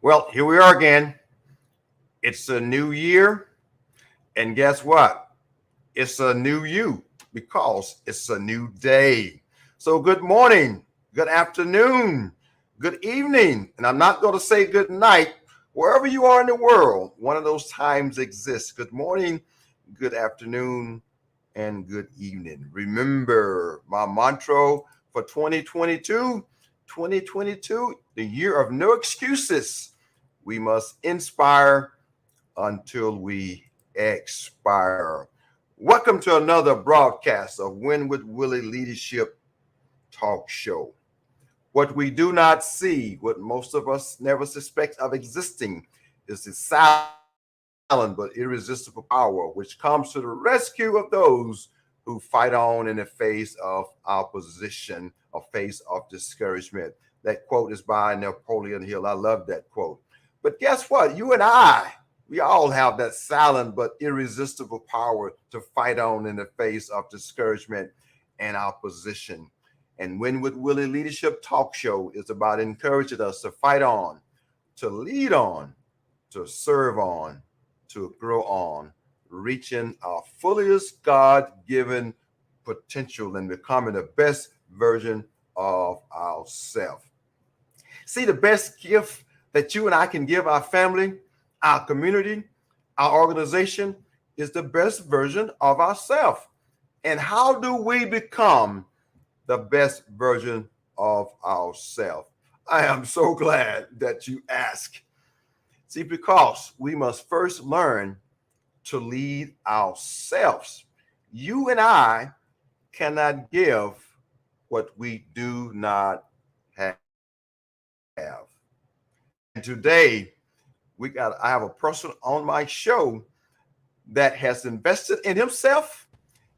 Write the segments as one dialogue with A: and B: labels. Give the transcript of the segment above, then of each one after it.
A: Well, here we are again. It's a new year. And guess what? It's a new you because it's a new day. So, good morning, good afternoon, good evening. And I'm not going to say good night. Wherever you are in the world, one of those times exists. Good morning, good afternoon, and good evening. Remember my mantra for 2022, the year of no excuses. We must inspire until we expire. Welcome to another broadcast of Win with Willie Leadership Talk Show. What we do not see, what most of us never suspect of existing, is the silent but irresistible power which comes to the rescue of those who fight on in the face of opposition or face of discouragement. That quote is by Napoleon Hill. I love that quote. But guess what? You and I, we all have that silent but irresistible power to fight on in the face of discouragement and opposition. And Win with Willie Leadership Talk Show is about encouraging us to fight on, to lead on, to serve on, to grow on, reaching our fullest God-given potential and becoming the best version of ourselves. See, the best gift that you and I can give our family, our community, our organization is the best version of ourselves. And how do we become the best version of ourselves? I am so glad that you ask. See, because we must first learn to lead ourselves. You and I cannot give what we do not have. And today, I have a person on my show that has invested in himself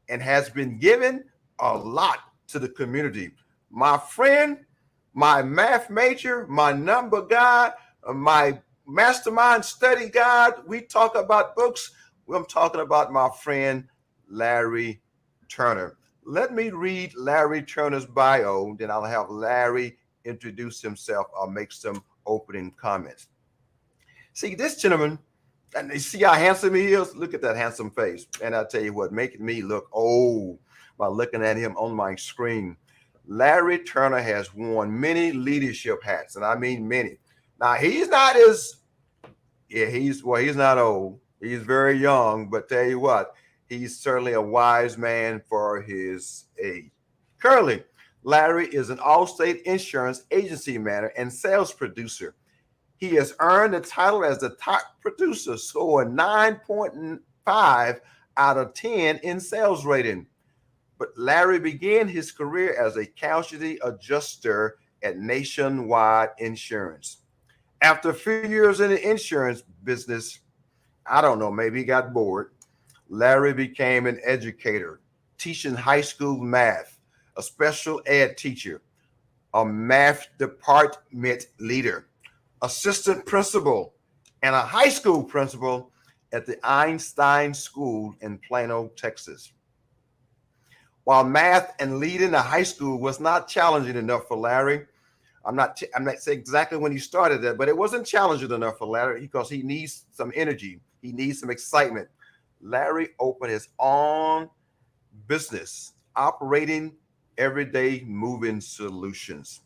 A: and has been given a lot to the community. My friend, my math major, my number guy, my mastermind study guide. We talk about books. I'm talking about my friend Larry Turner. Let me read Larry Turner's bio, then I'll have Larry introduce himself or make some opening comments. See, this gentleman, and you see how handsome he is? Look at that handsome face. And I tell you what, making me look old by looking at him on my screen. Larry Turner has worn many leadership hats, and I mean many. Now, he's not old. He's very young, but tell you what, he's certainly a wise man for his age. Currently, Larry is an Allstate insurance agency manager and sales producer. He has earned the title as the top producer, scoring 9.5 out of 10 in sales rating. But Larry began his career as a casualty adjuster at Nationwide Insurance. After a few years in the insurance business, I don't know, maybe he got bored. Larry became an educator, teaching high school math, a special ed teacher, a math department leader, assistant principal, and a high school principal at the Einstein School in Plano, Texas. While math and leading a high school was not challenging enough for Larry, I'm not saying exactly when he started that, but it wasn't challenging enough for Larry because he needs some energy. He needs some excitement. Larry opened his own business, operating Everyday Moving Solutions.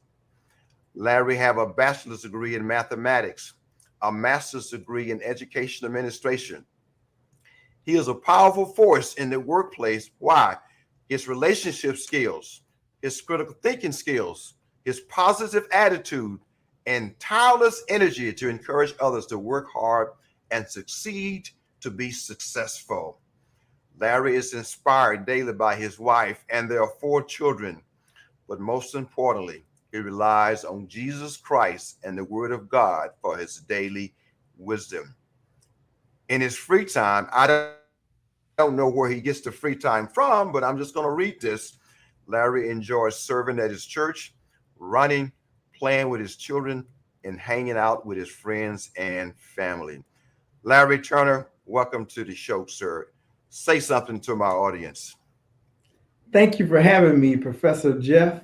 A: Larry have a bachelor's degree in mathematics, a master's degree in education administration. He is a powerful force in the workplace. Why? His relationship skills, his critical thinking skills, his positive attitude, and tireless energy to encourage others to work hard and succeed to be successful. Larry is inspired daily by his wife and their 4 children, but most importantly, he relies on Jesus Christ and the Word of God for his daily wisdom. In his free time, I don't know where he gets the free time from, but I'm just going to read this. Larry enjoys serving at his church, running, playing with his children, and hanging out with his friends and family. Larry Turner, welcome to the show, sir. Say something to my audience.
B: Thank you for having me, Professor Jeff.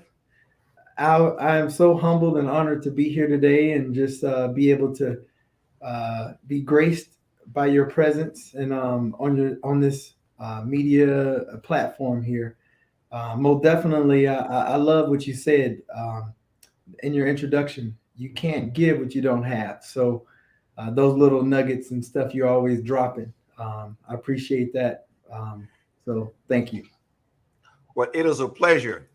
B: I am so humbled and honored to be here today and just be able to be graced by your presence and on this media platform here. Most definitely, I love what you said in your introduction. You can't give what you don't have. So those little nuggets and stuff you're always dropping. I appreciate that. So thank you.
A: Well, it is a pleasure.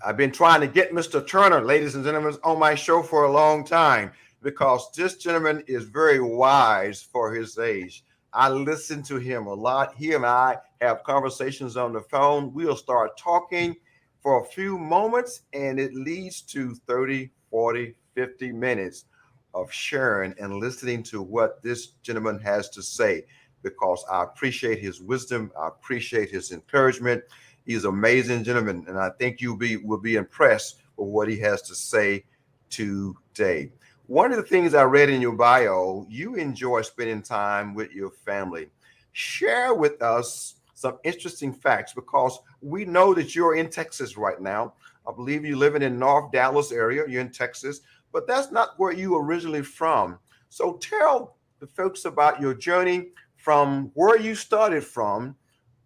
A: I've been trying to get Mr. Turner, ladies and gentlemen, on my show for a long time because this gentleman is very wise for his age. I listen to him a lot. He and I have conversations on the phone. We'll start talking for a few moments and it leads to 30, 40, 50 minutes of sharing and listening to what this gentleman has to say because I appreciate his wisdom. I appreciate his encouragement. He's an amazing gentleman, and I think you will be impressed with what he has to say today. One of the things I read in your bio, you enjoy spending time with your family. Share with us some interesting facts because we know that you're in Texas right now. I believe you're living in North Dallas area. You're in Texas, but that's not where you originally from. So tell the folks about your journey from where you started from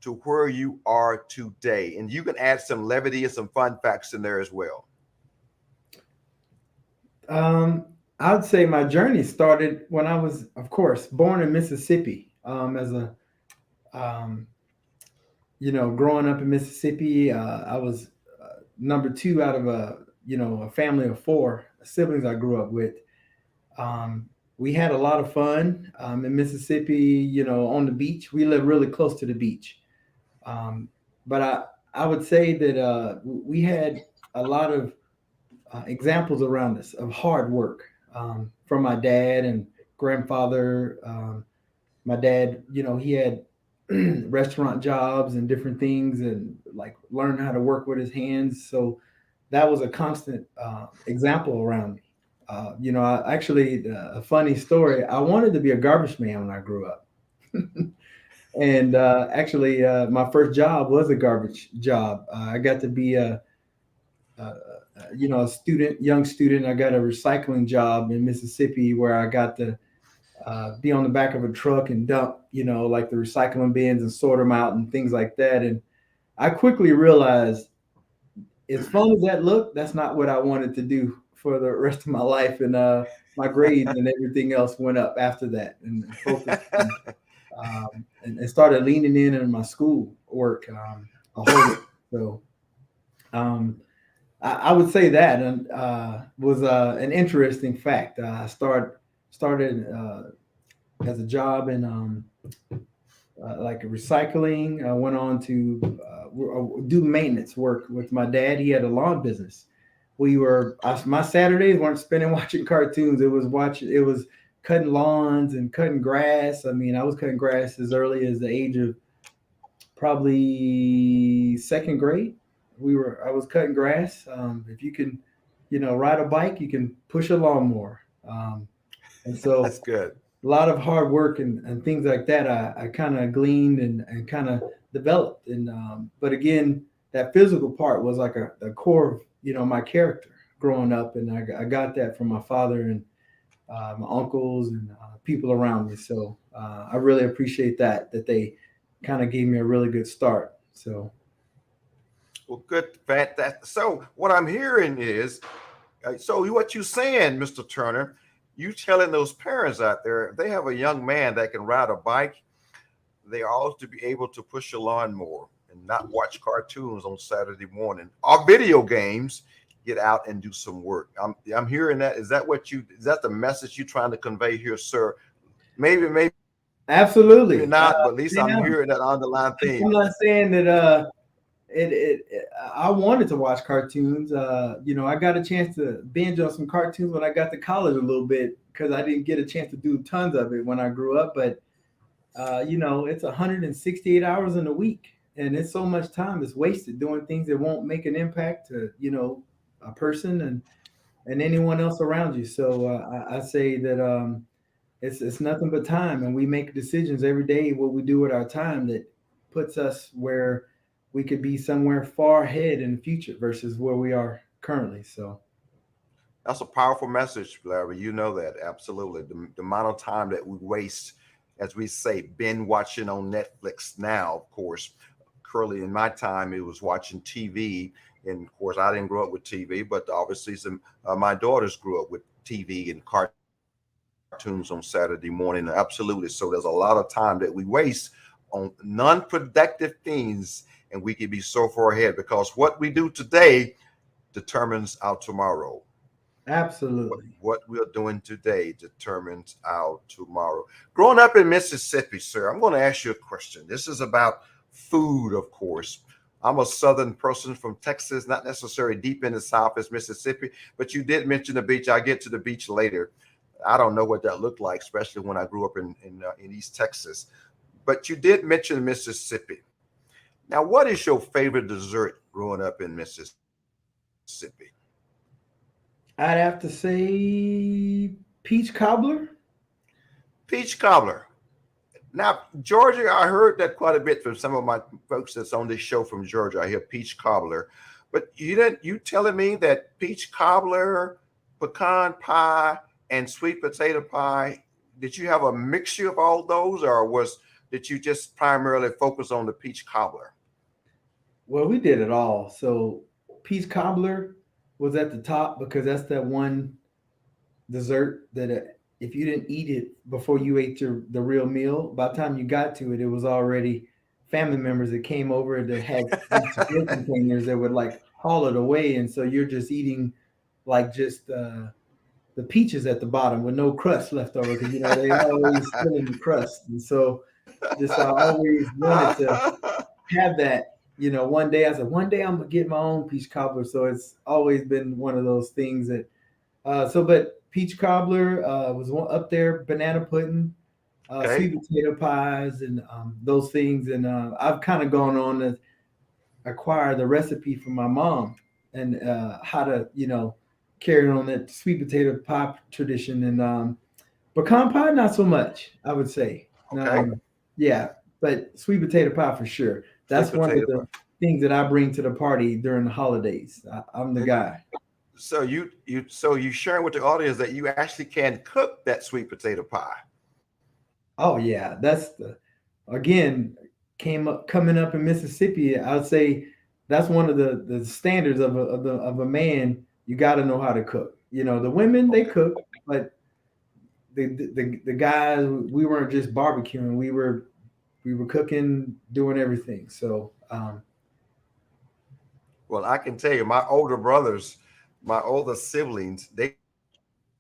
A: to where you are today. And you can add some levity and some fun facts in there as well.
B: Um, I would say my journey started when I was, of course, born in Mississippi. As a, um, growing up in Mississippi, I was number two out of a family of four siblings I grew up with. Um, we had a lot of fun in Mississippi, on the beach. We live really close to the beach. Um, but I would say that we had a lot of examples around us of hard work from my dad and grandfather. My dad, he had restaurant jobs and different things and like learned how to work with his hands. So that was a constant example around me. I actually, a funny story, I wanted to be a garbage man when I grew up. And actually, my first job was a garbage job. I got to be a student, young student. I got a recycling job in Mississippi where I got to be on the back of a truck and dump, like the recycling bins and sort them out and things like that. And I quickly realized, as fun as that looked, that's not what I wanted to do for the rest of my life. And my grades and everything else went up after that, and focused and started leaning in on my school work a whole lot. So um, I would say that was an interesting fact. I started as a job in like recycling. I went on to do maintenance work with my dad. He had a lawn business. My Saturdays weren't spending watching cartoons. It was cutting lawns and cutting grass. I mean, I was cutting grass as early as the age of probably second grade. I was cutting grass. If you can, ride a bike, you can push a lawnmower. And so
A: That's good.
B: a lot of hard work and things like that I kind of gleaned and kind of developed. And but again, that physical part was like the core of my character growing up, and I got that from my father and my uncles and people around me. So I really appreciate that they kind of gave me a really good start. So
A: Well, good, fantastic. So what I'm hearing is, so what you saying, Mr. Turner, you telling those parents out there, if they have a young man that can ride a bike, they ought to be able to push a lawnmower and not watch cartoons on Saturday morning or video games. Get out and do some work. I'm hearing that. Is that the message you're trying to convey here, sir? Maybe
B: absolutely,
A: not, but at least I'm
B: Sam,
A: hearing that underlying theme.
B: I'm not saying that I wanted to watch cartoons. I got a chance to binge on some cartoons when I got to college a little bit because I didn't get a chance to do tons of it when I grew up. But it's 168 hours in a week, and it's so much time is wasted doing things that won't make an impact to a person and anyone else around you. So I say that it's nothing but time, and we make decisions every day what we do with our time that puts us where we could be somewhere far ahead in the future versus where we are currently. So
A: That's a powerful message, Larry. You know that absolutely. The amount of time that we waste, as we say, binge watching on Netflix now. Of course, currently in my time, it was watching TV, and of course, I didn't grow up with TV, but obviously, my daughters grew up with TV and cartoons on Saturday morning. Absolutely. So there's a lot of time that we waste on non-productive things, and we can be so far ahead because what we do today determines our tomorrow.
B: absolutely.
A: What we're doing today determines our tomorrow. Growing up in Mississippi, sir, I'm going to ask you a question. This is about food, of course. I'm a southern person from Texas, not necessarily deep in the south as Mississippi, but you did mention the beach. I'll get to the beach later. I don't know what that looked like, especially when I grew up in East Texas. But you did mention Mississippi. Now, what is your favorite dessert growing up in Mississippi?
B: I'd have to say peach cobbler.
A: Peach cobbler. Now, Georgia, I heard that quite a bit from some of my folks that's on this show from Georgia. I hear peach cobbler, but you didn't. You telling me that peach cobbler, pecan pie, and sweet potato pie? Did you have a mixture of all those, or was did you just primarily focus on the peach cobbler?
B: Well, we did it all. So peach cobbler was at the top because that's that one dessert that if you didn't eat it before you ate the real meal, by the time you got to it, it was already family members that came over that had these meal containers that would like haul it away, and so you're just eating like just the peaches at the bottom with no crust left over because they always still in the crust, and so just I always wanted to have that. One day I said, one day I'm gonna get my own peach cobbler. So it's always been one of those things that but peach cobbler was one up there, banana pudding,
A: Okay,
B: sweet potato pies, and those things. And I've kind of gone on to acquire the recipe from my mom and how to, carry on that sweet potato pie tradition. And pecan pie, not so much, I would say.
A: okay,
B: Yeah, but sweet potato pie for sure.
A: sweet
B: That's one of
A: potato
B: the
A: pie.
B: things that I bring to the party during the holidays. I'm the
A: And
B: guy.
A: so you sharing with the audience that you actually can cook that sweet potato pie.
B: Oh yeah, that's the again came up coming up in Mississippi. I'd say that's one of the standards of a man. You got to know how to cook. The women they
A: Okay.
B: cook, but the guys we weren't just barbecuing. We were cooking, doing everything. So
A: Well, I can tell you, my older brothers, my older siblings, they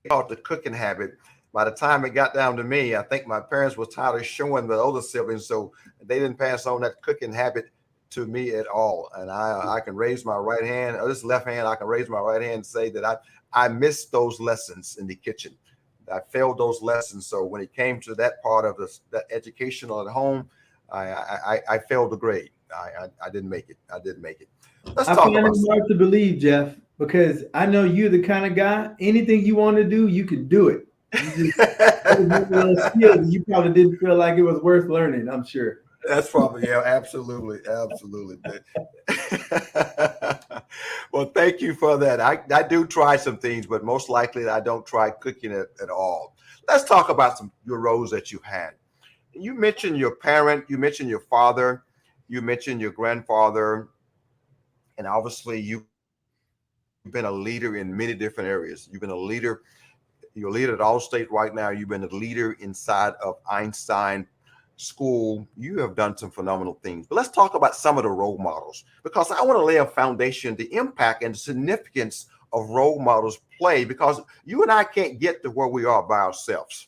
A: caught the cooking habit. By the time it got down to me, I think my parents were tired of showing the older siblings, so they didn't pass on that cooking habit to me at all. And I can raise my right hand, or this left hand, I can raise my right hand and say that I missed those lessons in the kitchen. I failed those lessons. So when it came to that part of that educational at home, I failed the grade. I didn't make it. I didn't make it. Let's
B: I
A: talk
B: find it
A: about some.
B: hard to believe, Jeff, because I know you're the kind of guy. Anything you want to do, you can do it. You just there's one of those skills that you probably didn't feel like it was worth learning. I'm sure.
A: That's probably, yeah, absolutely, absolutely. Well, thank you for that. I do try some things, but most likely I don't try cooking it at all. Let's talk about some your roles that you had. You mentioned your parent, you mentioned your father, you mentioned your grandfather, and obviously you've been a leader in many different areas. You've been a leader. You're a leader at Allstate right now. You've been a leader inside of Einstein school. You have done some phenomenal things. But let's talk about some of the role models because I want to lay a foundation, the impact and the significance of role models play because you and I can't get to where we are by ourselves.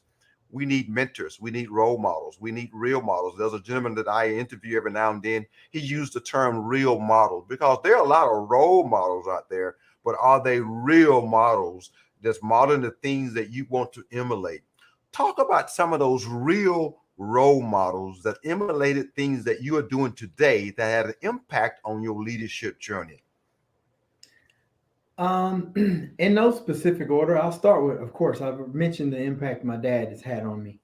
A: We need mentors. We need role models. We need real models. There's a gentleman that I interview every now and then. He used the term real model because there are a lot of role models out there, but are they real models that's modeling the things that you want to emulate? Talk about some of those real role models that emulated things that you are doing today that had an impact on your leadership journey.
B: In no specific order, I'll start with, of course, I've mentioned the impact my dad has had on me.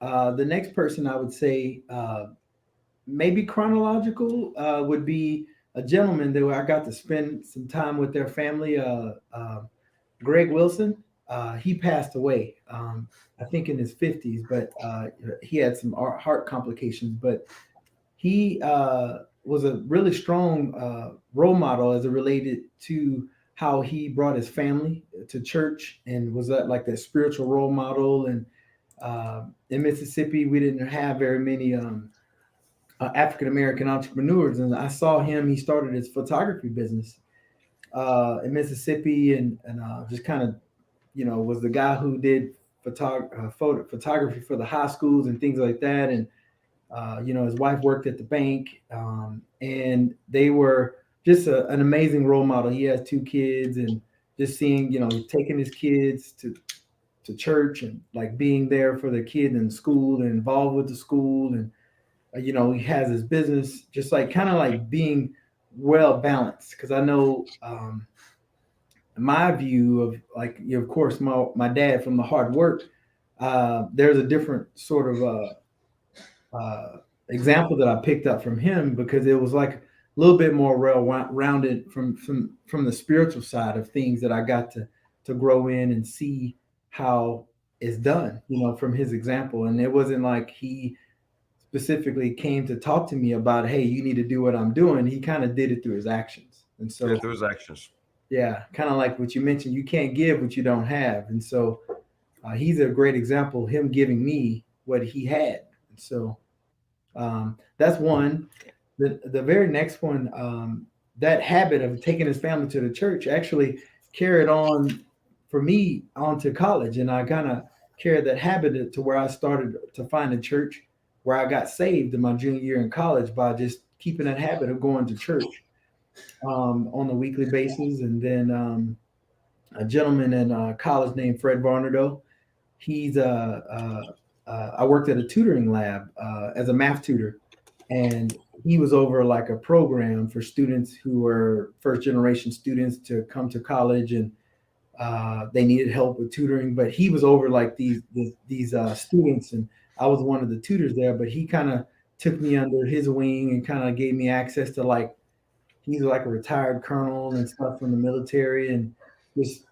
B: The next person I would say, maybe chronological, would be a gentleman that I got to spend some time with their family. Greg Wilson. He passed away. I think in his 50s, but he had some heart complications. But he was a really strong role model as it related to how he brought his family to church and was that like that spiritual role model. And in Mississippi, we didn't have very many African American entrepreneurs, and I saw him. He started his photography business in Mississippi, and just kind of was the guy who did photography for the high schools and things like that. And his wife worked at the bank, and they were just an amazing role model. He has two kids, and just seeing, taking his kids to church and like being there for the kid in school and involved with the school. And, he has his business, just like kind of like being well balanced. Because I know my view of like, of course, my dad from the hard work, there's a different sort of example that I picked up from him, because it was like a little bit more rounded from the spiritual side of things that I got to grow in and see how it's done, from his example. And it wasn't like he specifically came to talk to me about, hey, you need to do what I'm doing. He kind of did it through his actions. And so,
A: Yeah, through his actions.
B: yeah, kind of like what you mentioned, you can't give what you don't have. And so he's a great example, him giving me what he had. And so that's one. The very next one, that habit of taking his family to the church actually carried on for me onto college, and I kind of carried that habit to where I started to find a church where I got saved in my junior year in college by just keeping that habit of going to church on a weekly basis. And then a gentleman in college named Fred Varnado. He's I worked at a tutoring lab as a math tutor, and he was over like a program for students who were first generation students to come to college, and they needed help with tutoring. But he was over like these students, and I was one of the tutors there. But he kind of took me under his wing and kind of gave me access to like, he's like a retired colonel and stuff from the military, and just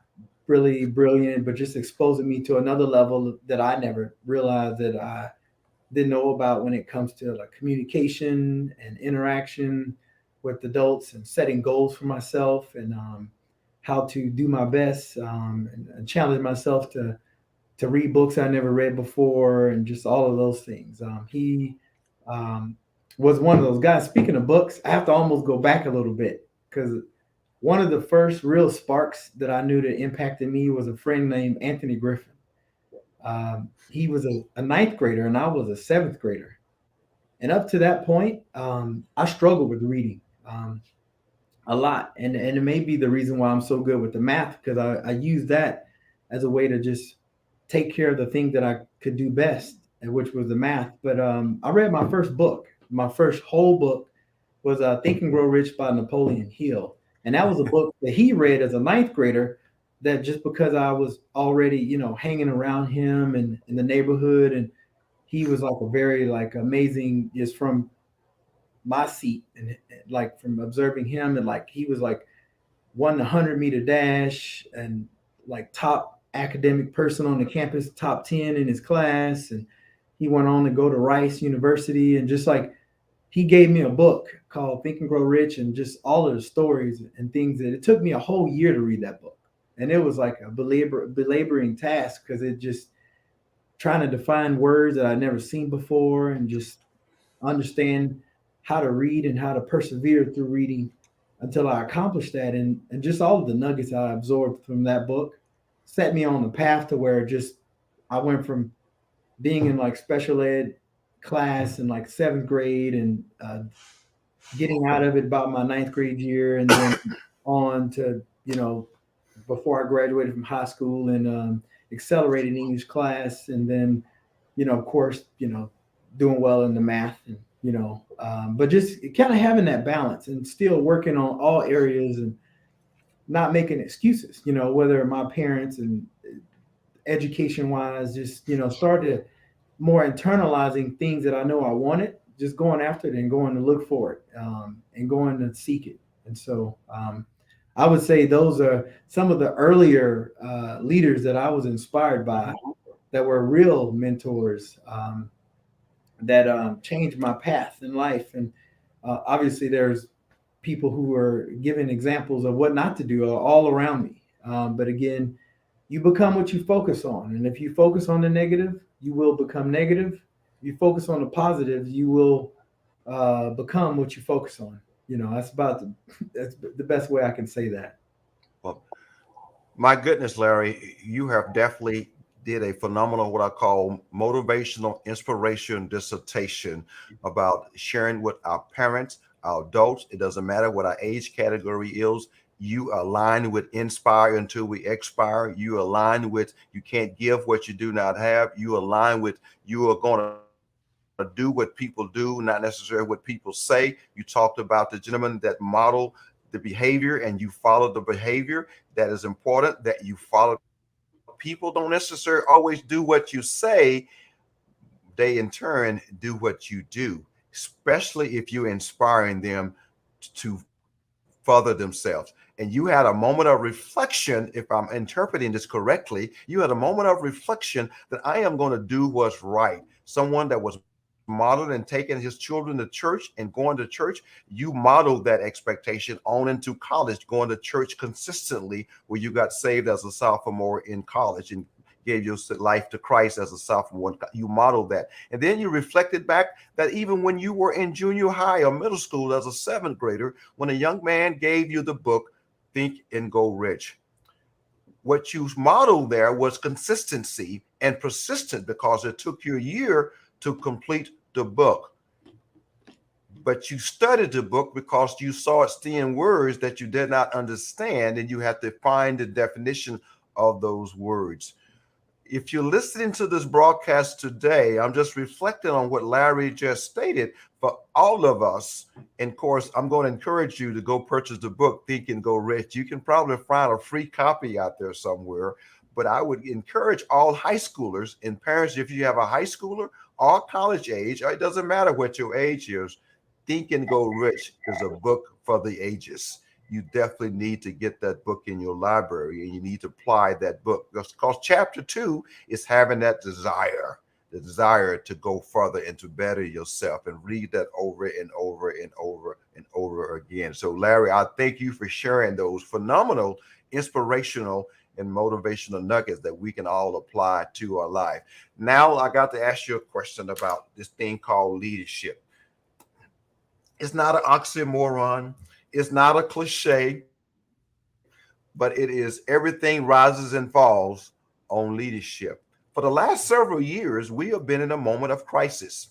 B: really brilliant, but just exposing me to another level that I never realized that I didn't know about when it comes to like communication and interaction with adults and setting goals for myself, and how to do my best, and challenge myself to read books I never read before, and just all of those things. He was one of those guys. Speaking of books, I have to almost go back a little bit, because one of the first real sparks that I knew that impacted me was a friend named Anthony Griffin. He was a ninth grader and I was a seventh grader. And up to that point, I struggled with reading a lot. And it may be the reason why I'm so good with the math, because I use that as a way to just take care of the thing that I could do best, which was the math. But I read my first book. My first whole book was Think and Grow Rich by Napoleon Hill. And that was a book that he read as a ninth grader, that just because I was already, hanging around him and in the neighborhood, and he was like a very like amazing, just from my seat, and like from observing him, and like he was like won the 100-meter dash, and like top academic person on the campus, top 10 in his class. And he went on to go to Rice University, and just like he gave me a book called Think and Grow Rich, and just all of the stories and things that it took me a whole year to read that book. And it was like a belaboring task, because it just trying to define words that I'd never seen before, and just understand how to read and how to persevere through reading until I accomplished that. And just all of the nuggets I absorbed from that book set me on the path to where just I went from being in like special ed class in like seventh grade, and getting out of it about my ninth grade year, and then on to, before I graduated from high school, and accelerated English class, and then, of course, doing well in the math, and, but just kind of having that balance and still working on all areas, and not making excuses, whether my parents and education wise, just, started more internalizing things that I know I wanted, just going after it and going to look for it, and going to seek it. And so I would say those are some of the earlier leaders that I was inspired by, that were real mentors, that changed my path in life. And obviously, there's people who are giving examples of what not to do all around me. But again, you become what you focus on. And if you focus on the negative, you will become negative. If you focus on the positive, you will become what you focus on. That's the best way I can say that.
A: Well, my goodness, Larry, you have definitely did a phenomenal what I call motivational inspiration dissertation about sharing with our parents, our adults. It doesn't matter what our age category is. You align with inspire until we expire. You align with you can't give what you do not have. You align with you are going to do what people do, not necessarily what people say. You talked about the gentleman that model the behavior and you follow the behavior. That is important that you follow. People don't necessarily always do what you say. They in turn do what you do, especially if you're inspiring them to further themselves. And you had a moment of reflection, if I'm interpreting this correctly, you had a moment of reflection that I am going to do what's right. Someone that was modeled and taking his children to church and going to church, you modeled that expectation on into college, going to church consistently, where you got saved as a sophomore in college and gave your life to Christ as a sophomore. You modeled that. And then you reflected back that even when you were in junior high or middle school as a seventh grader, when a young man gave you the book, Think and Go Rich, what you modeled there was consistency and persistent because it took you a year to complete the book. But you studied the book because you saw it in words that you did not understand, and you had to find the definition of those words. If you're listening to this broadcast today, I'm just reflecting on what Larry just stated for all of us. And of course, I'm going to encourage you to go purchase the book, Think and Go Rich. You can probably find a free copy out there somewhere. But I would encourage all high schoolers and parents, if you have a high schooler or college age, it doesn't matter what your age is, Think and Go Rich is a book for the ages. You definitely need to get that book in your library and you need to apply that book because chapter 2 is having that desire, the desire to go further and to better yourself, and read that over and over and over and over again. So Larry, I thank you for sharing those phenomenal inspirational and motivational nuggets that we can all apply to our life. Now I got to ask you a question about this thing called leadership. It's not an oxymoron. It's not a cliche, but it is everything rises and falls on leadership. For the last several years, we have been in a moment of crisis.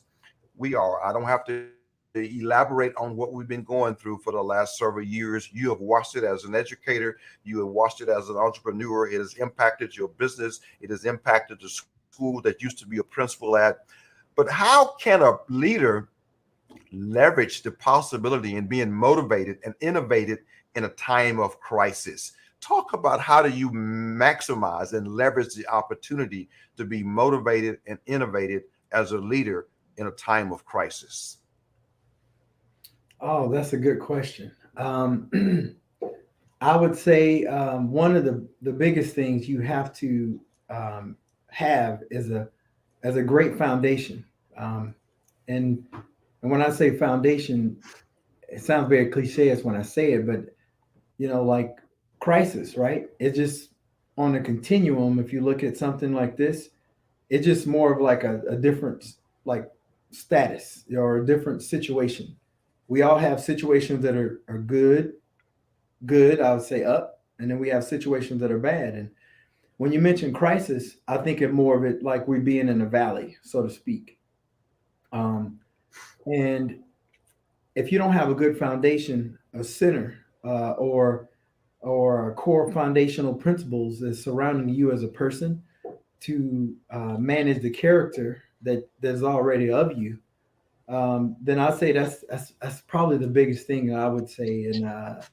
A: We are. I don't have to elaborate on what we've been going through for the last several years. You have watched it as an educator, you have watched it as an entrepreneur. It has impacted your business, it has impacted the school that used to be a principal at. But how can a leader leverage the possibility in being motivated and innovative in a time of crisis? Talk about how do you maximize and leverage the opportunity to be motivated and innovative as a leader in a time of crisis?
B: Oh, that's a good question. I would say one of the biggest things you have to have is a great foundation. Um, and and when I say foundation, it sounds very cliche as when I say it, but like crisis, right? It's just on a continuum. If you look at something like this, it's just more of like a different like status or a different situation. We all have situations that are good, I would say up, and then we have situations that are bad. And when you mention crisis, I think of more of it like we being in a valley, so to speak. Um, and if you don't have a good foundation, a center, or core foundational principles that's surrounding you as a person to manage the character that's already of you, then I'd say that's probably the biggest thing I would say. And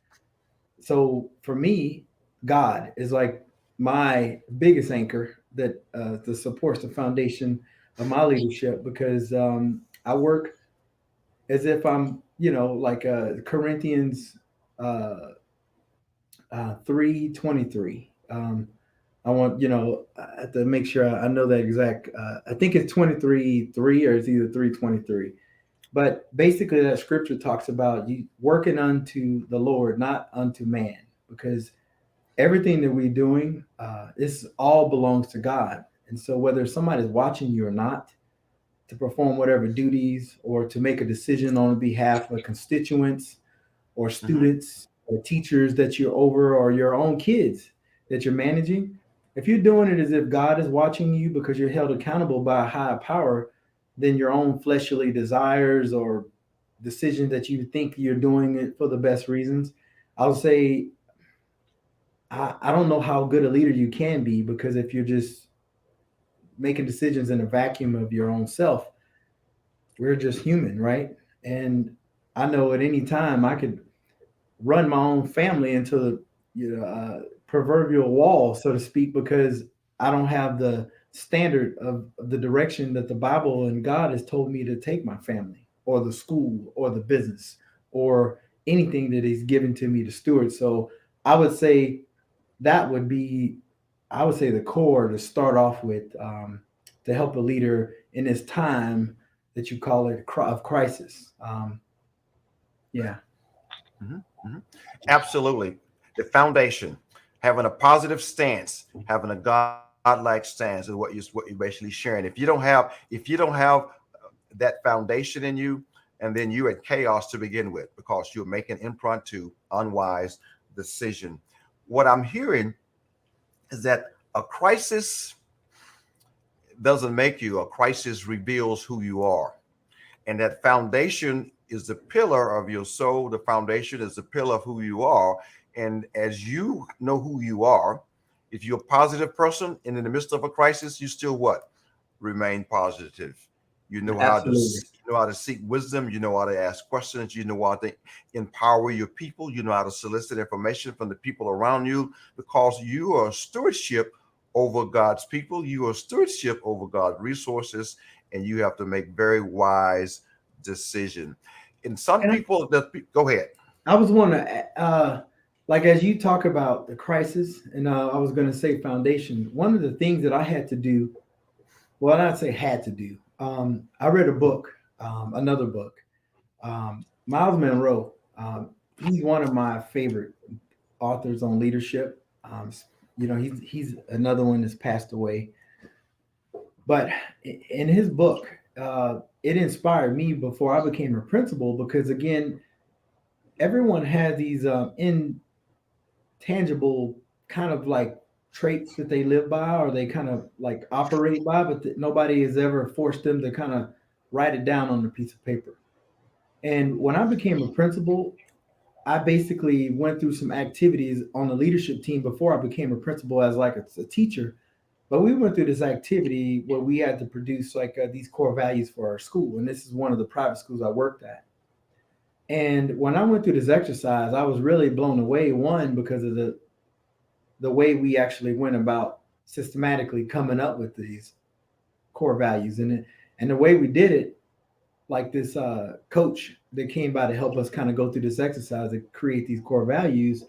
B: so for me, God is like my biggest anchor that supports the foundation of my leadership because I work. as if I'm, like Corinthians uh, 3:23. I want, I have to make sure I know that exact. I think it's 23:3 or it's either 3:23. But basically, that scripture talks about you working unto the Lord, not unto man, because everything that we're doing, this all belongs to God. And so, whether somebody's watching you or not, to perform whatever duties or to make a decision on behalf of constituents or
A: Hmm.
B: students or teachers that you're over or your own kids that you're managing, if you're doing it as if God is watching you because you're held accountable by a higher power than your own fleshly desires or decisions that you think you're doing it for the best reasons, I'll say I don't know how good a leader you can be, because if you're just making decisions in a vacuum of your own self, we're just human, right? And I know at any time I could run my own family into the proverbial wall, so to speak, because I don't have the standard of the direction that the Bible and God has told me to take my family or the school or the business or anything that He's given to me to steward. So I would say that would be, I would say, the core to start off with, to help a leader in this time that you call it of crisis. Yeah,
A: Hmm. Hmm. Absolutely. The foundation, having a positive stance, having a godlike stance is what you're basically sharing. If you don't have that foundation in you, and then you're at chaos to begin with because you're making impromptu, unwise decision. What I'm hearing is that a crisis doesn't make you. A crisis reveals who you are, and that foundation is the pillar of your soul. The foundation is the pillar of who you are. And as you know who you are, if you're a positive person and in the midst of a crisis, you still what? Remain positive. You know how to
B: absolutely.
A: seek wisdom. You know how to ask questions. You know how to empower your people. You know how to solicit information from the people around you, because you are stewardship over God's people. You are stewardship over God's resources, and you have to make very wise decision. And some
B: And
A: people that go ahead.
B: I was wondering, like, as you talk about the crisis, and I was going to say foundation. One of the things that I had to do, well, not say had to do. I read a book, another book, Miles Monroe. He's one of my favorite authors on leadership. He's another one that's passed away, but in his book, it inspired me before I became a principal, because again, everyone has these intangible kind of like traits that they live by or they kind of like operate by, but nobody has ever forced them to kind of write it down on a piece of paper. And when I became a principal, I basically went through some activities on the leadership team before I became a principal as like a teacher. But we went through this activity where we had to produce like these core values for our school. And this is one of the private schools I worked at. And when I went through this exercise, I was really blown away. One, because of the way we actually went about systematically coming up with these core values, and the way we did it, like this coach that came by to help us kind of go through this exercise to create these core values.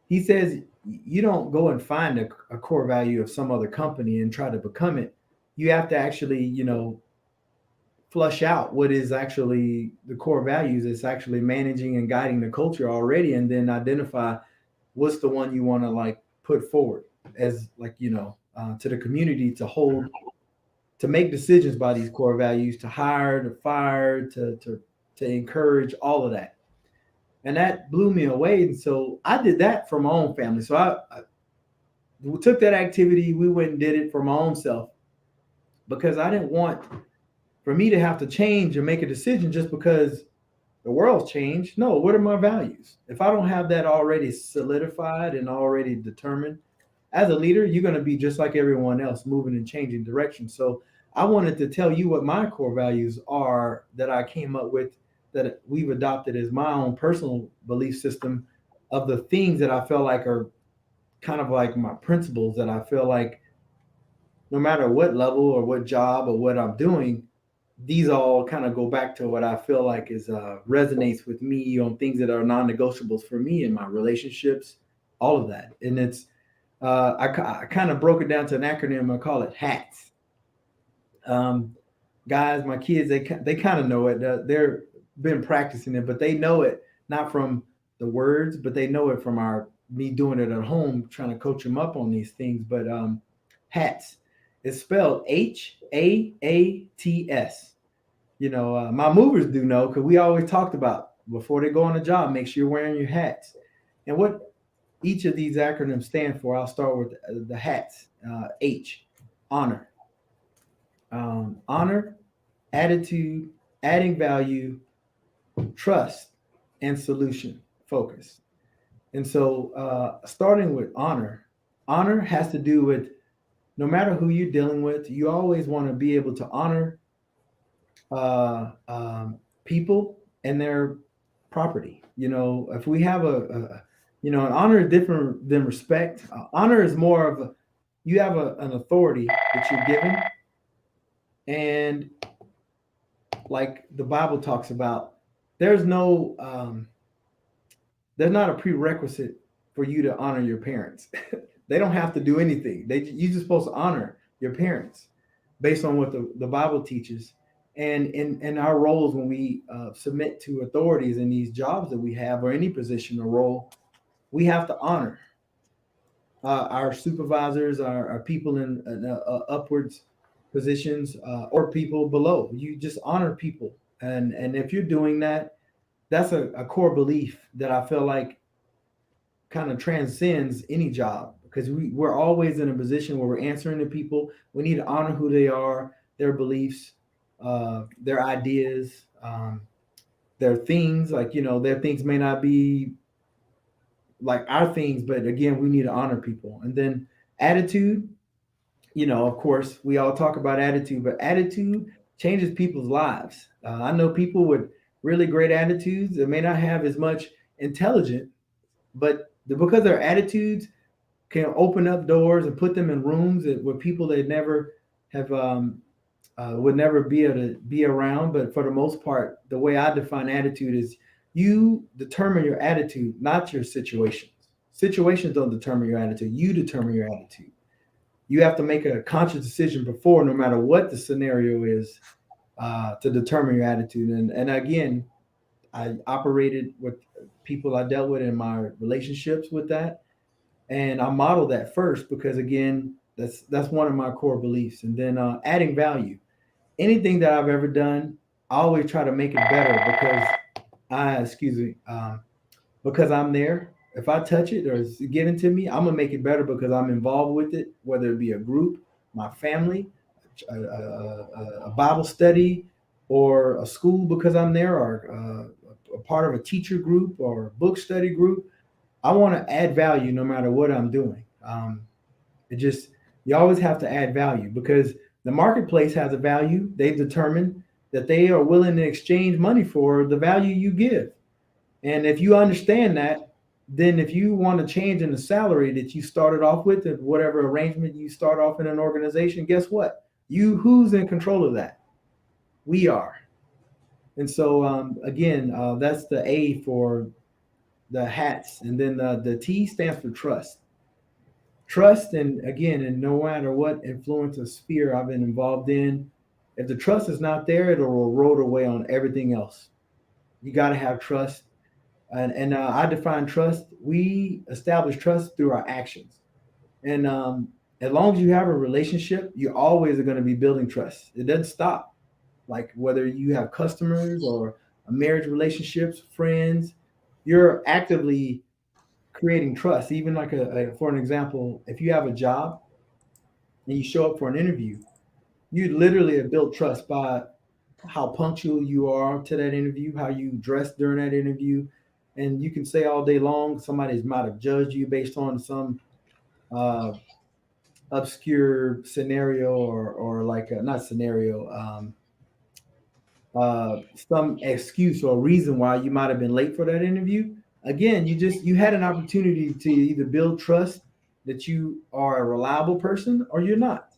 B: He says you don't go and find a core value of some other company and try to become it. You have to actually, flush out what is actually the core values. It's actually managing and guiding the culture already, and then identify what's the one you want to like put forward as like to the community to hold, to make decisions by these core values, to hire, to fire, to encourage all of that. And that blew me away. And so I did that for my own family. So I we took that activity, we went and did it for my own self, because I didn't want for me to have to change and make a decision just because the world's changed. No, what are my values? If I don't have that already solidified and already determined, as a leader, you're going to be just like everyone else, moving and changing direction. So I wanted to tell you what my core values are that I came up with, that we've adopted as my own personal belief system of the things that I feel like are kind of like my principles, that I feel like no matter what level or what job or what I'm doing, these all kind of go back to what I feel like is resonates with me on things that are non-negotiables for me in my relationships, all of that. And it's I kind of broke it down to an acronym. I call it HATS. Um, Guys, my kids, they kind of know it. They're been practicing it, but they know it not from the words, but they know it from our me doing it at home, trying to coach them up on these things. But HATS, it's spelled HAATS. My movers do know because we always talked about before they go on a job, make sure you're wearing your hats. And what each of these acronyms stand for, I'll start with the hats. H, honor. Honor, attitude, adding value, trust, and solution focus. And so, starting with honor, honor has to do with no matter who you're dealing with, you always want to be able to honor people and their property. If we have an honor is different than respect. Honor is more of you have an authority that you're given, and like the Bible talks about, there's no there's not a prerequisite for you to honor your parents. They don't have to do anything. You're just supposed to honor your parents based on what the Bible teaches. And in our roles, when we submit to authorities in these jobs that we have, or any position or role, we have to honor our supervisors, our people in upwards positions, or people below. You just honor people, and if you're doing that, that's a core belief that I feel like kind of transcends any job, because we're always in a position where we're answering to people. We need to honor who they are, their beliefs, their ideas, their things. Like, their things may not be like our things, but again, we need to honor people. And then attitude, of course, we all talk about attitude, but attitude changes people's lives. I know people with really great attitudes that may not have as much intelligence, but because their attitudes can open up doors and put them in rooms with people they never have would never be able to be around. But for the most part, the way I define attitude is you determine your attitude, not your situations. Situations don't determine your attitude. You determine your attitude. You have to make a conscious decision before, no matter what the scenario is, to determine your attitude. And again, I operated with people I dealt with in my relationships with that, and I modeled that first because again, that's one of my core beliefs. And then adding value. Anything that I've ever done, I always try to make it better because I'm there. If I touch it or it's given to me, I'm gonna make it better because I'm involved with it, whether it be a group, my family, a Bible study, or a school because I'm there, or a part of a teacher group or a book study group. I want to add value no matter what I'm doing. It just You always have to add value because the marketplace has a value. They've determined that they are willing to exchange money for the value you give. And if you understand that, then if you want to change in the salary that you started off with, or whatever arrangement you start off in an organization, guess what? Who's in control of that? We are. And so again, that's the A for the hats, and then the T stands for trust. Trust, and again, and no matter what influence or sphere I've been involved in, if the trust is not there, it'll erode away on everything else. You got to have trust, and I define trust. We establish trust through our actions, and as long as you have a relationship, you always are going to be building trust. It doesn't stop. Like whether you have customers or a marriage relationships, friends, you're actively creating trust. Even like for an example, if you have a job and you show up for an interview, you literally have built trust by how punctual you are to that interview, how you dress during that interview. And you can say all day long somebody might have judged you based on some uh, obscure scenario, or like not scenario, some excuse or reason why you might have been late for that interview. Again, you had an opportunity to either build trust that you are a reliable person or you're not,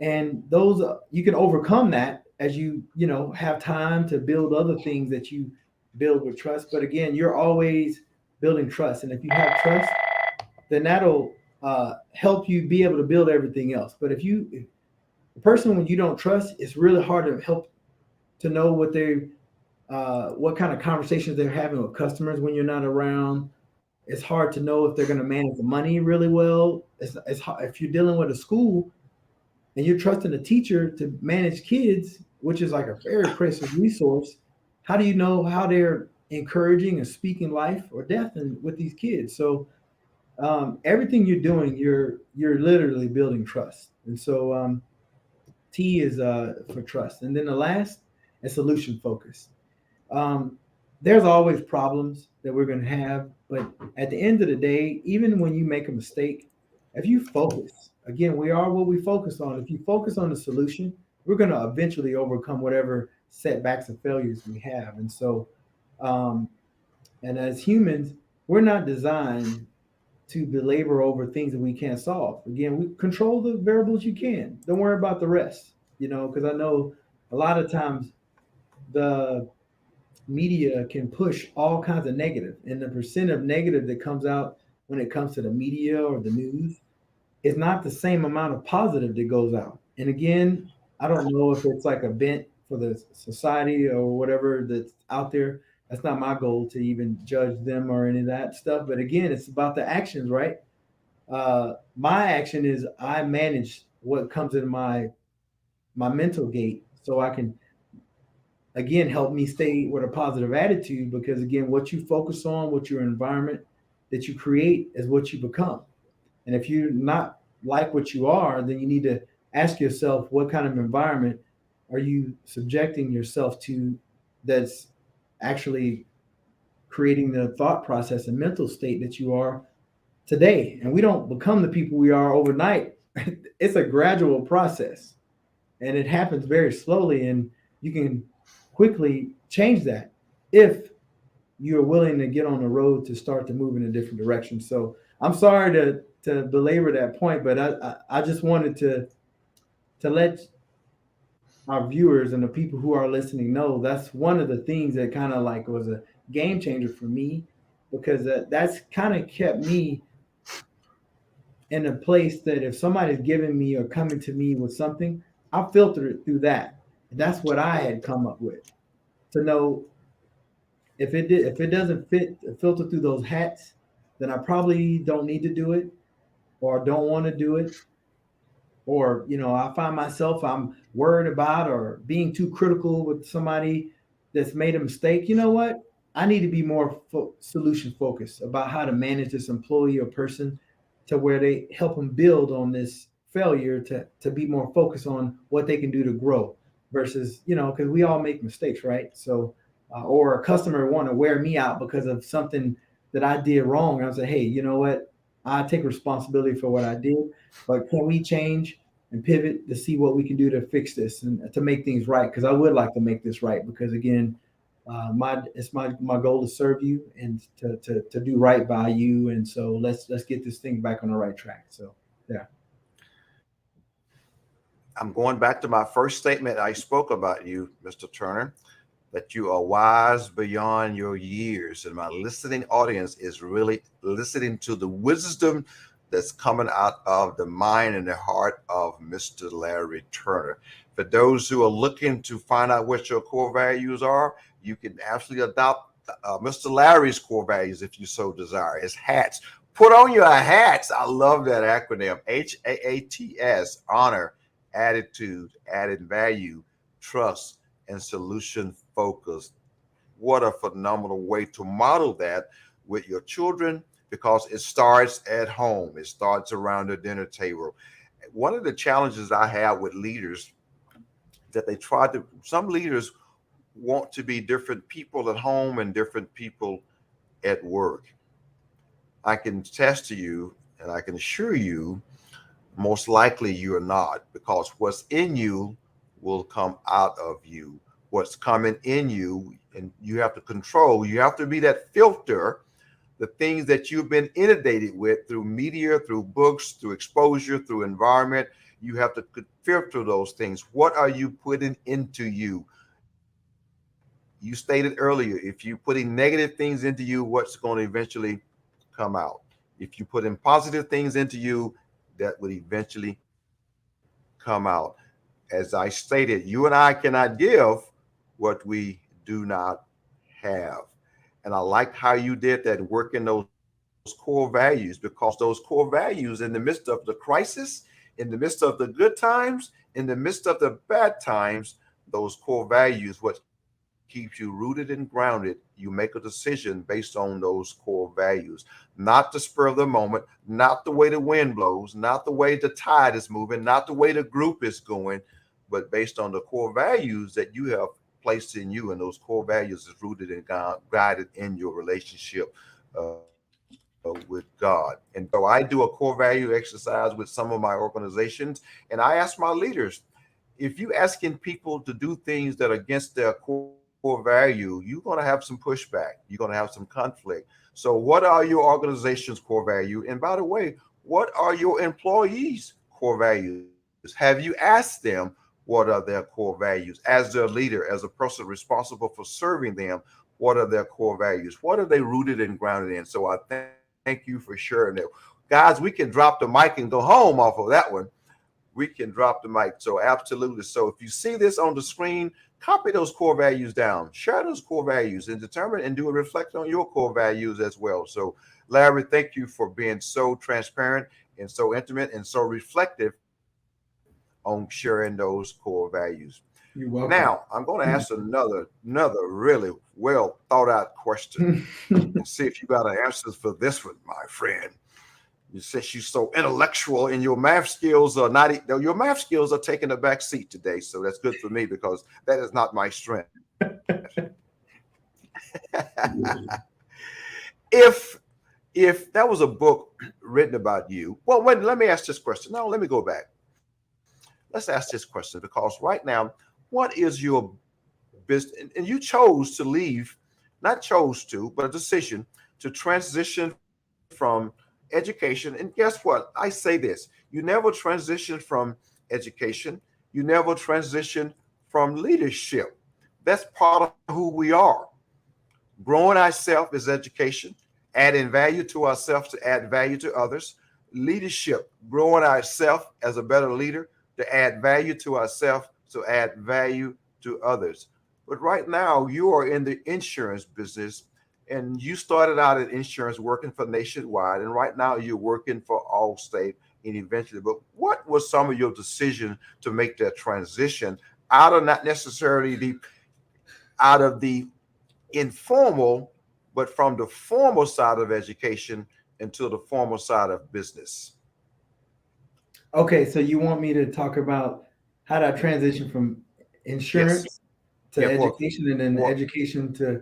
B: and those you can overcome that as you have time to build other things that you build with trust. But again, you're always building trust, and if you have trust, then that'll help you be able to build everything else. But if the person when you don't trust, it's really hard to help to know what kind of conversations they're having with customers when you're not around. It's hard to know if they're going to manage the money really well. It's hard, if you're dealing with a school and you're trusting a teacher to manage kids, which is like a very precious resource. How do you know how they're encouraging and speaking life or death with these kids? So everything you're doing, you're literally building trust. And so T is for trust. And then the last is solution focus. Um, there's always problems that we're going to have, but at the end of the day, even when you make a mistake, if you focus, again, we are what we focus on. If you focus on the solution, we're going to eventually overcome whatever setbacks and failures we have. And so, um, and as humans, we're not designed to belabor over things that we can't solve. Again, we control the variables you can. Don't worry about the rest, because I know a lot of times the media can push all kinds of negative, and the percent of negative that comes out when it comes to the media or the news is not the same amount of positive that goes out. And again, I don't know if it's like a bent for the society or whatever that's out there. That's not my goal to even judge them or any of that stuff. But again, it's about the actions, right? My action is I manage what comes in my mental gate so I can again help me stay with a positive attitude, because again what you focus on, what your environment that you create is what you become. And if you're not like what you are, then you need to ask yourself what kind of environment are you subjecting yourself to that's actually creating the thought process and mental state that you are today. And we don't become the people we are overnight. It's a gradual process and it happens very slowly, and you can quickly change that if you're willing to get on the road to start to move in a different direction. So I'm sorry to belabor that point, but I just wanted to let our viewers and the people who are listening know that's one of the things that kind of like was a game changer for me, because that's kind of kept me in a place that if somebody's giving me or coming to me with something, I'll filter it through that. And that's what I had come up with, to know if it doesn't fit filter through those hats, then I probably don't need to do it or don't want to do it. Or I find myself I'm worried about or being too critical with somebody that's made a mistake. You know what? I need to be more solution focused about how to manage this employee or person to where they help them build on this failure to be more focused on what they can do to grow versus because we all make mistakes, right? So or a customer want to wear me out because of something that I did wrong. I say, hey, you know what? I take responsibility for what I did, but can we change and pivot to see what we can do to fix this and to make things right? Because I would like to make this right. Because again, my goal to serve you and to do right by you. And so let's get this thing back on the right track. So yeah.
A: I'm going back to my first statement I spoke about you, Mr. Turner, that you are wise beyond your years. And my listening audience is really listening to the wisdom that's coming out of the mind and the heart of Mr. Larry Turner. For those who are looking to find out what your core values are, you can absolutely adopt Mr. Larry's core values if you so desire. His hats. Put on your hats. I love that acronym. HAATS. Honor, attitude, added value, trust, and solution focused. What a phenomenal way to model that with your children, because it starts at home. It starts around the dinner table. One of the challenges I have with leaders that some leaders want to be different people at home and different people at work. I can attest to you and I can assure you, most likely you are not, because what's in you will come out of you. What's coming in you, and you have to control, you have to be that filter, the things that you've been inundated with through media, through books, through exposure, through environment. You have to filter those things. What are you putting into you? You stated earlier, if you're putting negative things into you, what's going to eventually come out? If you put in positive things into you, that would eventually come out. As I stated, you and I cannot give what we do not have. And I like how you did that, working those core values, because those core values, in the midst of the crisis, in the midst of the good times, in the midst of the bad times, those core values, what keeps you rooted and grounded. You make a decision based on those core values, not the spur of the moment, not the way the wind blows, not the way the tide is moving, not the way the group is going, but based on the core values that you have placed in you. And those core values is rooted and guided in your relationship with God. And so I do a core value exercise with some of my organizations, and I ask my leaders, if you asking people to do things that are against their core value, you're going to have some pushback. You're going to have some conflict. So what are your organization's core value? And by the way, what are your employees' core values? Have you asked them what are their core values? As their leader, as a person responsible for serving them, what are their core values? What are they rooted and grounded in? So I thank you for sharing that. Guys, we can drop the mic and go home off of that one. We can drop the mic. So absolutely. So if you see this on the screen, copy those core values down, share those core values, and determine and do a reflect on your core values as well. So Larry, thank you for being so transparent and so intimate and so reflective on sharing those core values.
B: You're
A: Now I'm
B: welcome.
A: going to ask another really well thought out question and see if you got an answers for this one, my friend. You said you're so intellectual, and your math skills are not. Your math skills are taking a back seat today, so that's good for me because that is not my strength. if if that was a book written about you, well, wait, let me ask this question. No, let me go back. Let's ask this question because right now, what is your business? And you chose to leave, not chose to, but a decision to transition from education. And guess what? I say this: you never transition from education, you never transition from leadership. That's part of who we are. Growing ourselves is education, adding value to ourselves to add value to others. Leadership, growing ourselves as a better leader to add value to ourselves to add value to others. But right now, you are in the insurance business, and you started out in insurance working for Nationwide, and right now you're working for Allstate and eventually. But what was some of your decision to make that transition out of not necessarily the out of the informal, but from the formal side of education into the formal side of business?
B: Okay, so you want me to talk about how did I transition from
A: Yes.
B: insurance to
A: Yeah. For
B: education and then
A: for
B: education to
A: yeah.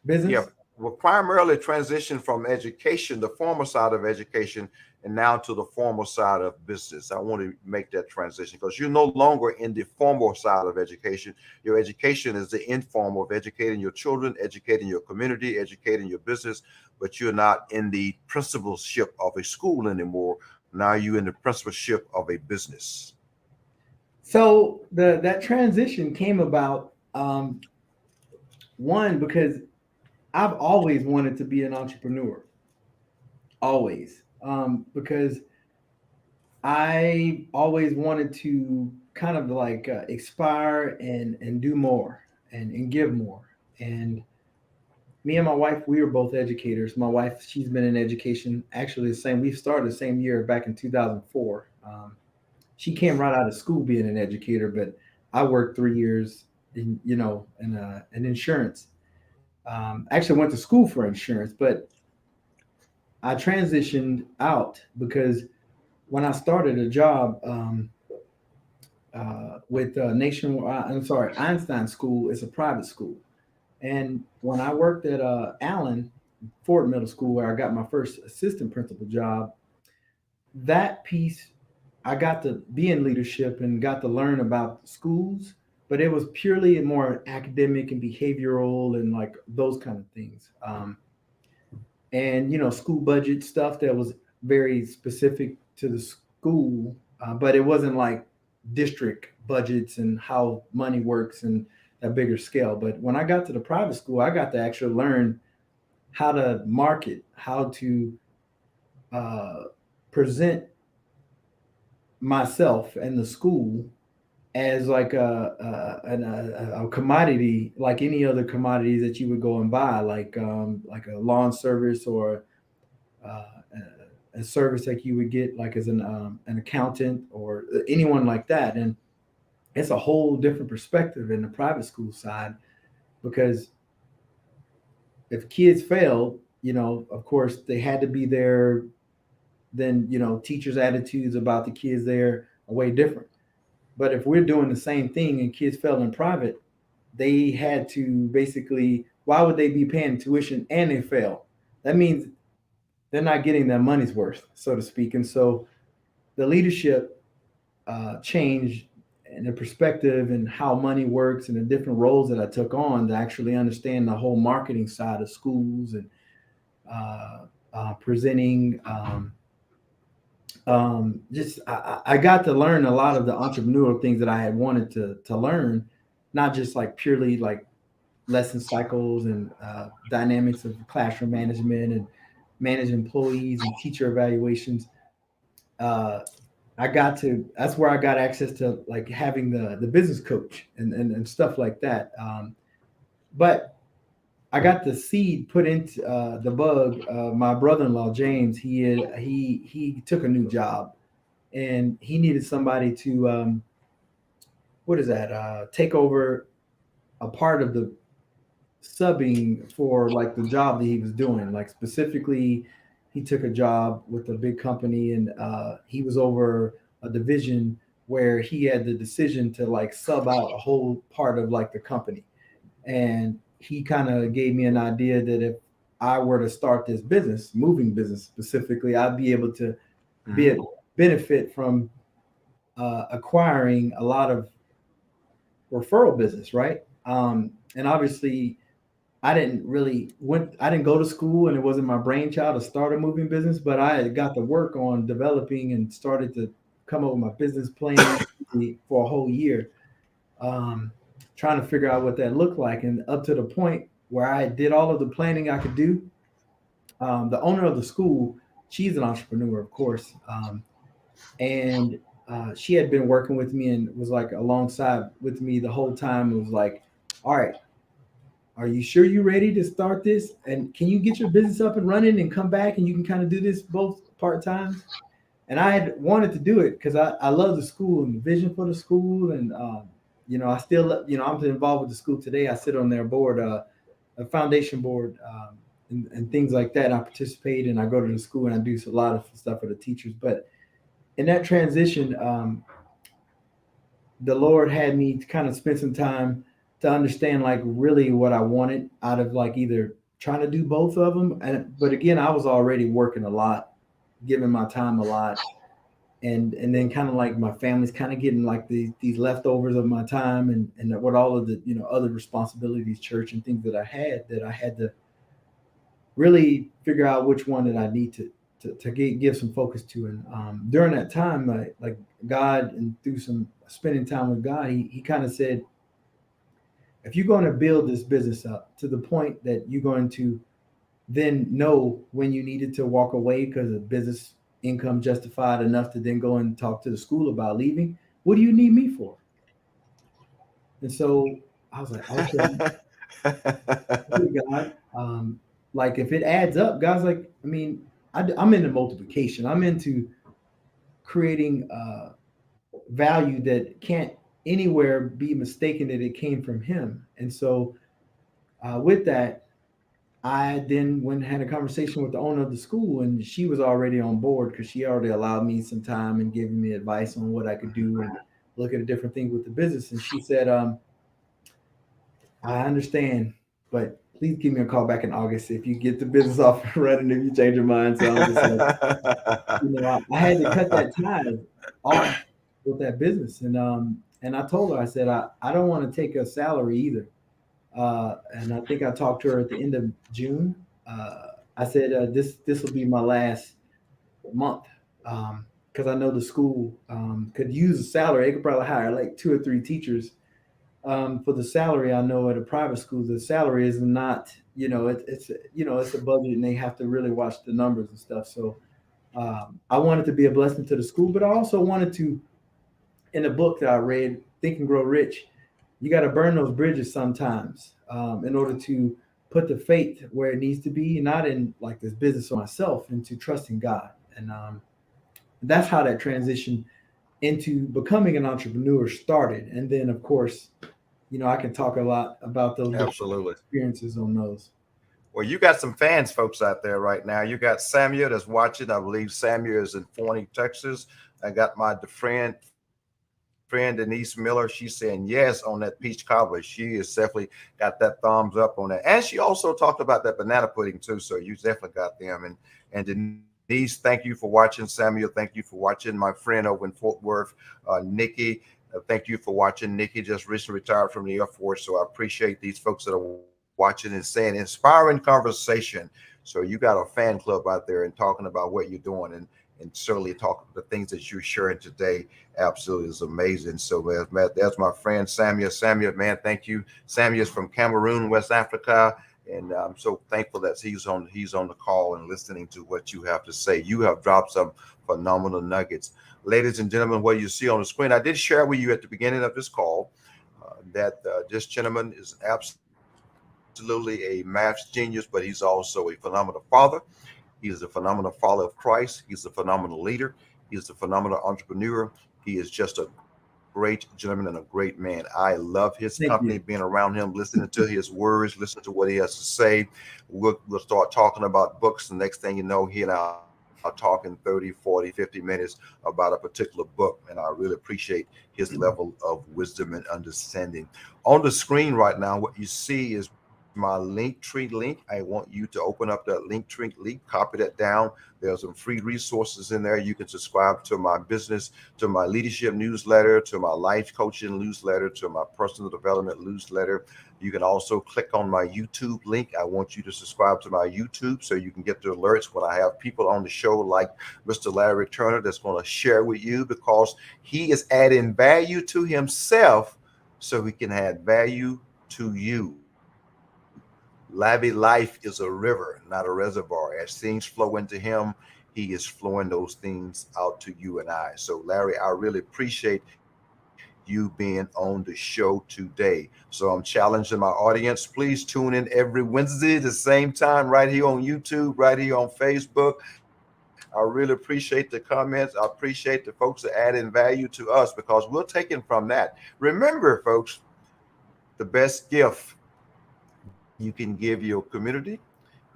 B: business?
A: Well, primarily transition from education, the formal side of education, and now to the formal side of business. I want to make that transition because you're no longer in the formal side of education. Your education is the informal of educating your children, educating your community, educating your business, but you're not in the principalship of a school anymore. Now you're in the principalship of a business.
B: So the that transition came about one because I've always wanted to be an entrepreneur, always, because I always wanted to kind of like expire and do more and give more. And me and my wife, we were both educators. My wife, she's been in education actually the same. We started the same year back in 2004. She came right out of school being an educator, but I worked 3 years in in insurance. Actually went to school for insurance, but I transitioned out because when I started a job with Nationwide, I'm sorry, Einstein School is a private school. And when I worked at Allen Ford Middle School, where I got my first assistant principal job, that piece I got to be in leadership and got to learn about schools, but it was purely more academic and behavioral and like those kind of things. And school budget stuff that was very specific to the school. but it wasn't like district budgets and how money works and a bigger scale. But when I got to the private school, I got to actually learn how to market, how to uh, present myself and the school as like a commodity, like any other commodities that you would go and buy, like a lawn service or a service like you would get like as an accountant or anyone like that. And it's a whole different perspective in the private school side because if kids failed, of course they had to be there. Then teachers' attitudes about the kids there are way different. But if we're doing the same thing and kids fail in private, they had to basically, why would they be paying tuition and they fail? That means they're not getting their money's worth, so to speak. And so the leadership change and the perspective and how money works and the different roles that I took on to actually understand the whole marketing side of schools and presenting. Just I got to learn a lot of the entrepreneurial things that I had wanted to learn, not just like purely like lesson cycles and dynamics of classroom management and manage employees and teacher evaluations. Uh, I got to that's where I got access to like having the business coach and stuff like that. But I got the seed put into the bug. My brother-in-law James, he took a new job and he needed somebody to what is that? Take over a part of the subbing for like the job that he was doing. Like specifically, he took a job with a big company and he was over a division where he had the decision to like sub out a whole part of like the company. And he kind of gave me an idea that if I were to start this business, moving business specifically, I'd be able to be a benefit from acquiring a lot of referral business, right? And obviously, I didn't go to school, and it wasn't my brainchild to start a moving business, but I had got to work on developing and started to come up with my business plan for a whole year, um, trying to figure out what that looked like, and up to the point where I did all of the planning I could do. The owner of the school, she's an entrepreneur, of course, and she had been working with me and was like alongside with me the whole time. It was like, all right, are you sure you're ready to start this? And can you get your business up and running and come back and you can kind of do this both part time? And I had wanted to do it because I love the school and the vision for the school. And, I still, I'm involved with the school today. I sit on their board, a foundation board, and things like that. And I participate and I go to the school and I do a lot of stuff for the teachers. But in that transition, the Lord had me to kind of spend some time to understand like really what I wanted out of like either trying to do both of them. But again, I was already working a lot, giving my time a lot. And then kind of like my family's kind of getting like these leftovers of my time and what all of the, other responsibilities, church and things that I had to really figure out which one that I need to give some focus to. And during that time, like God and through some spending time with God, he kind of said, if you're going to build this business up to the point that you're going to then know when you needed to walk away because the business income justified enough to then go and talk to the school about leaving, what do you need me for? And so I was like, okay, God, like if it adds up, God's like, I mean, I'm into multiplication. I'm into creating value that can't anywhere be mistaken that it came from Him. And so with that, I then went and had a conversation with the owner of the school, and she was already on board because she already allowed me some time and giving me advice on what I could do and look at a different thing with the business. And she said, I understand, but please give me a call back in August if you get the business off and running, if you change your mind. So I'm just like, I had to cut that tie off with that business. And I told her, I said, I don't want to take a salary either. And I think I talked to her at the end of June. I said, this will be my last month. because I know the school could use a salary. They could probably hire like 2 or 3 teachers for the salary. I know at a private school, the salary is not, it's a budget, and they have to really watch the numbers and stuff. So I wanted to be a blessing to the school, but I also wanted to, in a book that I read, Think and Grow Rich, you got to burn those bridges sometimes in order to put the faith where it needs to be, not in like this business on myself, into trusting God. And that's how that transition into becoming an entrepreneur started. And then, of course, I can talk a lot about those different
A: Absolutely.
B: experiences on those.
A: Well, you got some fans, folks, out there right now. You got Samuel that's watching. I believe Samuel is in Forney, Texas. I got my friend Denise Miller. She's saying yes on that peach cobbler. She has definitely got that thumbs up on that. And she also talked about that banana pudding too. So you definitely got them. And Denise, thank you for watching. Samuel, thank you for watching. My friend over in Fort Worth, Nikki, thank you for watching. Nikki just recently retired from the Air Force. So I appreciate these folks that are watching and saying inspiring conversation. So you got a fan club out there and talking about what you're doing, and certainly talking the things that you're sharing today. Absolutely is amazing. So there's my friend Samuel. Samuel, man, thank you. Samuel is from Cameroon, West Africa, and I'm so thankful that he's on the call and listening to what you have to say. You have dropped some phenomenal nuggets, ladies and gentlemen. What you see on the screen, I did share with you at the beginning of this call that this gentleman is absolutely a math genius, but he's also a phenomenal father. He is a phenomenal follower of Christ. He's a phenomenal leader. He is a phenomenal entrepreneur. He is just a great gentleman and a great man. I love his
B: Thank
A: company,
B: you.
A: being around him, listening to his words, listening to what he has to say. We'll start talking about books. The next thing you know, he and I are talking 30, 40, 50 minutes about a particular book. And I really appreciate his level of wisdom and understanding. On the screen right now, what you see is my Linktree link. I want you to open up that Linktree link, copy that down. There's some free resources in there. You can subscribe to my business, to my leadership newsletter, to my life coaching newsletter, to my personal development newsletter. You can also click on my YouTube link. I want you to subscribe to my YouTube so you can get the alerts when I have people on the show like Mr. Larry Turner that's going to share with you, because he is adding value to himself so he can add value to you. Lavi life is a river, not a reservoir. As things flow into him, he is flowing those things out to you and I. So, Larry, I really appreciate you being on the show today. So, I'm challenging my audience. Please tune in every Wednesday, the same time, right here on YouTube, right here on Facebook. I really appreciate the comments. I appreciate the folks that add in value to us, because we're taking from that. Remember, folks, the best gift you can give your community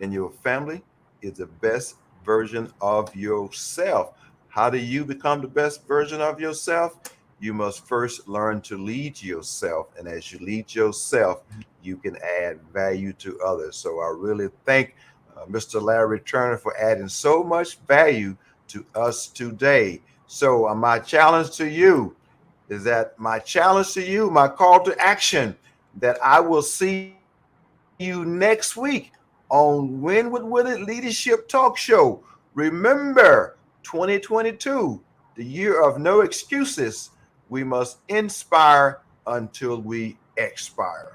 A: and your family is the best version of yourself. How do you become the best version of yourself? You must first learn to lead yourself. And as you lead yourself, you can add value to others. So I really thank Mr. Larry Turner for adding so much value to us today. So my challenge to you, my call to action, that I will see you next week on Win with Willie Leadership Talk Show. Remember, 2022, the year of no excuses. We must inspire until we expire.